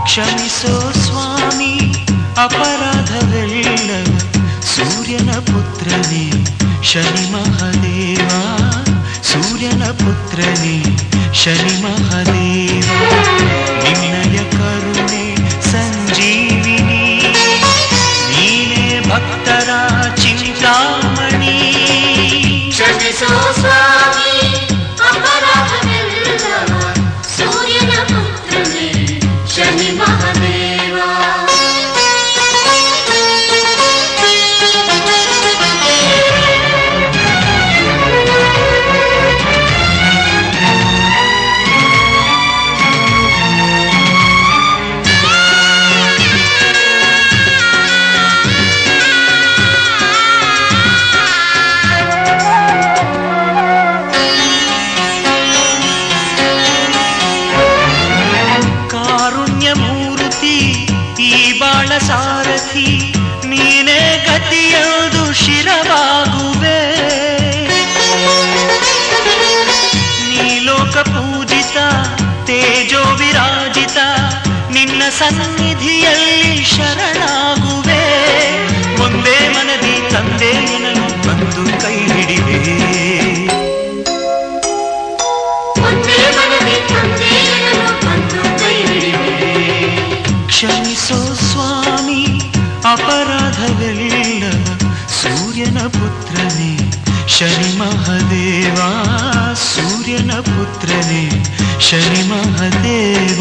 ಕ್ಷಮಿಸೋ ಸ್ವಾಮಿ ಅಪರಾಧವೆಲ್ಲ ಸೂರ್ಯನ ಪುತ್ರನೇ ಶನಿ ಮಹಾದೇವ ಸೂರ್ಯನ ಪುತ್ರನೇ ಶನಿ ಮಹಾದೇವ ನಿನ್ನಯ ಕರುಣೆ ಸಂಜೀವಿನಿ ನೀನೇ ಭಕ್ತರ ಚಿಂತಾಮಣಿ ಕ್ಷಮಿಸೋ ಸ್ವಾಮಿ ಅಪರಾಧವೆಲ್ಲ ಸೂರ್ಯನ ಪುತ್ರನೇ ಶನಿ ಮಹಾದೇವ ಸಾರಥಿ ನೀನೇ ಗತಿಯದು ಶಿರವಾಗುವೆ ನೀ ಲೋಕ ಪೂಜಿತ ತೇಜೋ ವಿರಾಜಿತ ನಿನ್ನ ಸನ್ನಿಧಿಯಲ್ಲಿ ಶರಣಾಗುವೆ ಒಂದೇ ಮನದಿ ತಂದೆಯನನ್ನು ಬಂದು ಕೈ ಹಿಡಿವೆ ಕ್ಷಮಿಸೋ ಸ್ವಾಮಿ ಅಪರಾಧವೆಲ್ಲ ಸೂರ್ಯನ ಪುತ್ರನೇ ಶನಿ ಮಹಾದೇವ ಸೂರ್ಯನ ಪುತ್ರನೇ ಶನಿ ಮಹಾದೇವ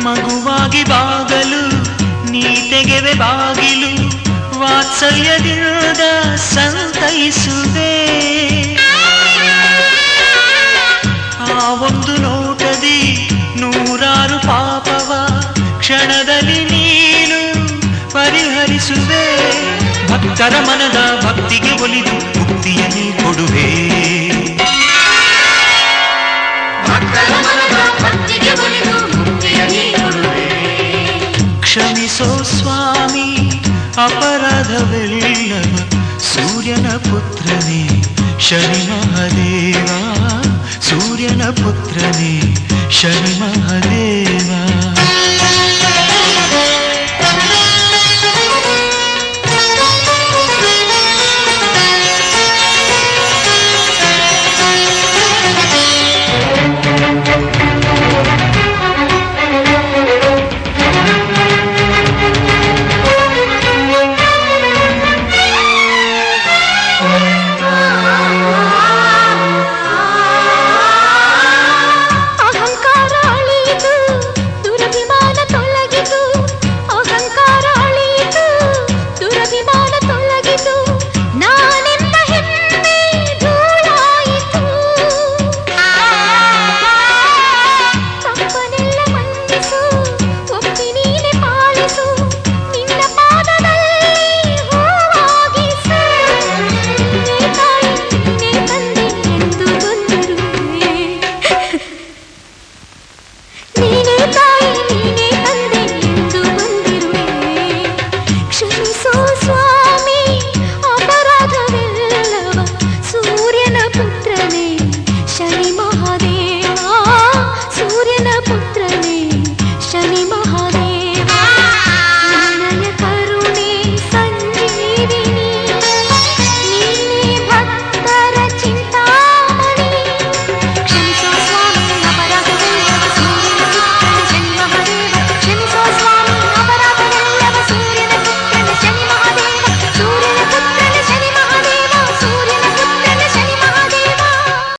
ಮಗುವಾಗಿ ಬಾಗಲು ನೀ ತೆಗೆವೆ ಬಾಗಿಲು ವಾತ್ಸಲ್ಯದಿಂದ ಸಂತೈಸುವೆ ಆ ಒಂದು ನೋಟದಿ ನೂರಾರು ಪಾಪವ ಕ್ಷಣದಲ್ಲಿ ನೀನು ಪರಿಹರಿಸುವೆ ಭಕ್ತರ ಮನದ ಭಕ್ತಿಗೆ ಒಲಿದು ಮುಕ್ತಿಯನ್ನೇ ಕೊಡುವೆ ಕ್ಷಮಿಸೋ ಸ್ವಾಮಿ ಅಪರಾಧವೆಲ್ಲ ಸೂರ್ಯನ ಪುತ್ರನೇ ಶನಿ ಮಹಾದೇವ ಸೂರ್ಯನ ಪುತ್ರನೇ ಶನಿ ಮಹಾದೇವ